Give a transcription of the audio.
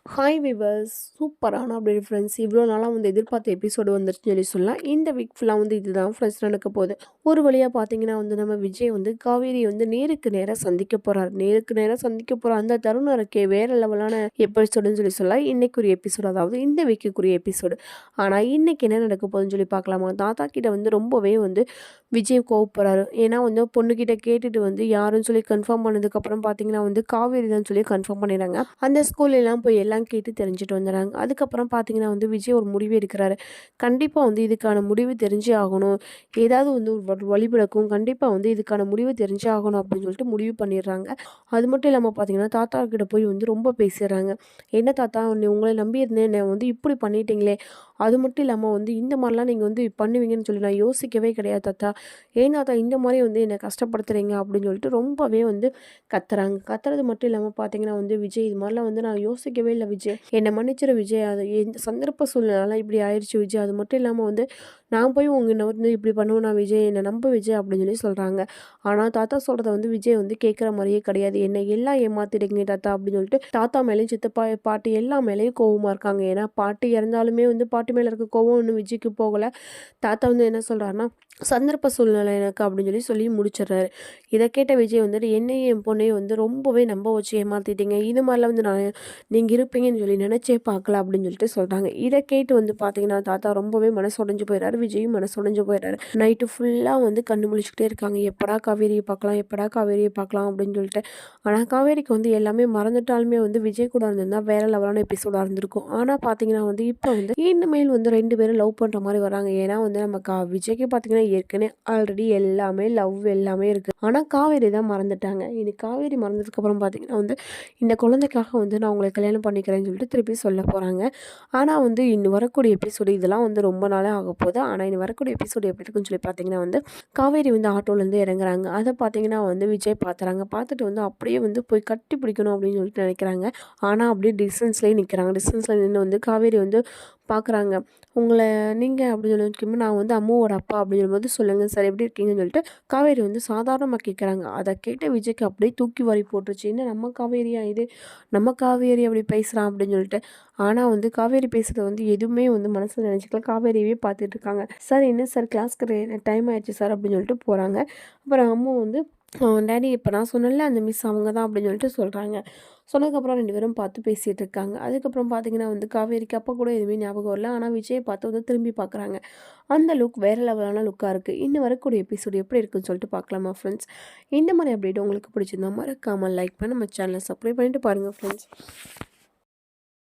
Hi viewers, சூப்பரான அப்படி friends, இவ்வளோ நாளாக வந்து எதிர்பார்த்த எபிசோடு வந்துருச்சுன்னு சொல்லலாம். இந்த வீக் ஃபுல்லாக வந்து இதுதான் ஃப்ரெண்ட்ஸ் நடக்க போகுது. ஒரு வழியாக பார்த்தீங்கன்னா வந்து நம்ம விஜய் வந்து காவேரி வந்து நேருக்கு நேராக சந்திக்க போகிறார். நேருக்கு நேராக சந்திக்க போகிற அந்த தருணம் இருக்கே வேறு லெவலான எபிசோடுன்னு சொல்லலாம். இன்னைக்குரிய எபிசோடு, அதாவது இந்த வீக்குக்குரிய எபிசோடு. ஆனால் இன்னைக்கு என்ன நடக்க போகுதுன்னு சொல்லி பார்க்கலாமா? தாத்தா கிட்ட வந்து ரொம்பவே வந்து விஜய் கோவப்படுறாரு. ஏன்னா வந்து பொண்ணுக்கிட்ட கேட்டுட்டு வந்து யாருன்னு சொல்லி கன்ஃபார்ம் பண்ணதுக்கப்புறம் பார்த்தீங்கன்னா வந்து காவேரி தான் சொல்லி கன்ஃபார்ம் பண்ணிடுறாங்க. அந்த ஸ்கூல்லலாம் போய் எல்லாம் கேட்டு தெரிஞ்சுட்டு வந்துடுறாங்க. அதுக்கப்புறம் பார்த்தீங்கன்னா வந்து விஜய் ஒரு முடிவு எடுக்கிறாரு. கண்டிப்பாக வந்து இதுக்கான முடிவு தெரிஞ்சே ஆகணும். ஏதாவது வந்து ஒரு வழிபிறக்கும். கண்டிப்பாக வந்து இதுக்கான முடிவு தெரிஞ்சே ஆகணும் அப்படின்னு சொல்லிட்டு முடிவு பண்ணிடுறாங்க. அது மட்டும் இல்லாமல் பார்த்தீங்கன்னா தாத்தா கிட்ட போய் வந்து ரொம்ப பேசிடுறாங்க. என்ன தாத்தா, உங்களை நம்பியிருந்தேன், என்னை வந்து இப்படி பண்ணிட்டீங்களே. அது மட்டும் இல்லாமல் வந்து இந்த மாதிரிலாம் நீங்கள் வந்து பண்ணுவீங்கன்னு சொல்லி நான் யோசிக்கவே கிடையாது தாத்தா. ஏன் தாத்தா இந்த மாதிரி வந்து என்னை கஷ்டப்படுத்துறீங்க அப்படின்னு சொல்லிட்டு ரொம்பவே வந்து கத்துறாங்க. கத்துறது மட்டும் இல்லாமல் பார்த்தீங்கன்னா வந்து விஜய், இது மாதிரிலாம் வந்து நான் யோசிக்கவே இல்லை விஜய், என்னை மன்னிச்சிரு விஜய், அது எந்த சந்தர்ப்ப சூழ்நிலை இப்படி ஆயிடுச்சு விஜய். அது மட்டும் இல்லாமல் வந்து நான் போய் உங்களை வந்து இப்படி பண்ணுவேனா விஜய், என்னை நம்ப விஜய் அப்படின்னு சொல்லி சொல்கிறாங்க. ஆனால் தாத்தா சொல்கிறத வந்து விஜய் வந்து கேட்குற மாதிரியே கிடையாது. என்னை எல்லாம் ஏமாத்திடுங்க தாத்தா அப்படின்னு சொல்லிட்டு தாத்தா மேலேயும் சித்தப்பா பாட்டி எல்லா மேலேயும் கோவமாக இருக்காங்க. ஏன்னா பாட்டி இறந்தாலுமே வந்து பாட்டி மேலே இருக்க கோவம் இன்னும் விஜய்க்கு போகலை. தாத்தா வந்து என்ன சொல்கிறாருன்னா சந்தர்ப்ப சூழ்நிலை எனக்கு அப்படின்னு சொல்லி முடிச்சிடுறாரு. இதை கேட்ட விஜய் வந்துட்டு என்னையும் என் பொண்ணையும் வந்து ரொம்பவே நம்ப வச்சு ஏமாற்றிட்டீங்க. இது மாதிரிலாம் வந்து நீங்கள் இருப்பீங்கன்னு சொல்லி நினச்சே பார்க்கல அப்படின்னு சொல்லிட்டு சொல்கிறாங்க. இதை கேட்டு வந்து பார்த்தீங்கன்னா தாத்தா ரொம்பவே மனசு உடைஞ்சு போயிடுறாரு. விஜயும் மனசு உடைஞ்சு போயிடுறாரு. நைட்டு ஃபுல்லாக வந்து கண்ணு முழிச்சுக்கிட்டே இருக்காங்க. எப்படா காவேரியை பார்க்கலாம், எப்படா காவேரியை பார்க்கலாம் அப்படின்னு சொல்லிட்டு. ஆனால் காவேரிக்கு வந்து எல்லாமே மறந்துட்டாலுமே வந்து விஜய் கூட இருந்திருந்தால் வேற லெவலான எபிசோடாக இருந்திருக்கும். ஆனால் பார்த்தீங்கன்னா வந்து இப்போ வந்து இனிமேல் வந்து 2 பேரும் லவ் பண்ணுற மாதிரி வராங்க. ஏன்னா வந்து நம்ம விஜய்க்கு பார்த்தீங்கன்னா ஏற்கனவே ஆல்ரெடி எல்லாமே லவ் எல்லாமே இருக்குது. ஆனால் காவேரி தான் மறந்துட்டாங்க. இது காவேரி மறந்ததுக்கப்புறம் பார்த்தீங்கன்னா வந்து இந்த குழந்தைக்காக வந்து நான் உங்களை கல்யாணம் பண்ணிக்கிறேன்னு சொல்லிட்டு திருப்பி சொல்ல போகிறாங்க. ஆனால் வந்து இன்னும் வரக்கூடிய எபிசோடு இதெல்லாம் வந்து ரொம்ப நாளே ஆக போகுது. ஆனால் இன்னும் வரக்கூடிய எபிசோடு எப்படி இருக்குன்னு சொல்லி பார்த்தீங்கன்னா வந்து காவேரி வந்து ஆட்டோலேருந்து இறங்குறாங்க. அதை பார்த்தீங்கன்னா வந்து விஜய் பார்த்துறாங்க. பார்த்துட்டு வந்து அப்படியே வந்து போய் கட்டி பிடிக்கணும் அப்படின்னு சொல்லிட்டு நினைக்கிறாங்க. ஆனால் அப்படியே டிஸ்டன்ஸ்லேயே நிற்கிறாங்க. டிஸ்டன்ஸில் நின்று வந்து காவேரி வந்து பார்க்குறாங்க. உங்களை நீங்கள் அப்படின்னு சொல்லி நான் வந்து அம்மாவோட அப்பா அப்படின்னு சொல்லும்போது சொல்லுங்கள் சார் எப்படி இருக்கீங்கன்னு சொல்லிட்டு காவேரி வந்து சாதாரணமாக கேட்குறாங்க. அதை கேட்ட விஜய்க்கு அப்படியே தூக்கி வாரி போட்டுருச்சு. என்ன நம்ம காவேரியா இது, நம்ம காவேரி அப்படி பேசுகிறான் அப்படின்னு சொல்லிட்டு. ஆனால் வந்து காவேரி பேசுகிறத வந்து எதுவுமே வந்து மனசில் நினச்சிக்கல. காவேரியவே பார்த்துட்டு இருக்காங்க. சார் என்ன சார் கிளாஸ்க்கு டைம் ஆயிடுச்சு சார் அப்படின்னு சொல்லிட்டு போகிறாங்க. அப்புறம் அம்மா வந்து டேடி இப்போ நான் சொன்னேன்ல அந்த மிஸ் அவங்க தான் அப்படின்னு சொல்லிட்டு சொல்கிறாங்க. சொன்னதுக்கப்புறம் 2 பேரும் பார்த்து பேசிகிட்டு இருக்காங்க. அதுக்கப்புறம் பார்த்தீங்கன்னா வந்து காவேரிக்கு அப்போ கூட எதுவுமே ஞாபகம் வரல. ஆனால் விஜயை பார்த்து வந்து திரும்பி பார்க்குறாங்க. அந்த லுக் வேறு லெவலான லுக்காக இருக்குது. இன்னும் வரக்கூடிய எபிசோடு எப்படி இருக்குன்னு சொல்லிட்டு பார்க்கலாமா ஃப்ரெண்ட்ஸ். இந்த மாதிரி அப்டேட் உங்களுக்கு பிடிச்சிருந்தா மறக்காமல் லைக் பண்ணி நம்ம சேனலை சப்ஸ்கிரைப் பண்ணிட்டு பாருங்கள் ஃப்ரெண்ட்ஸ்.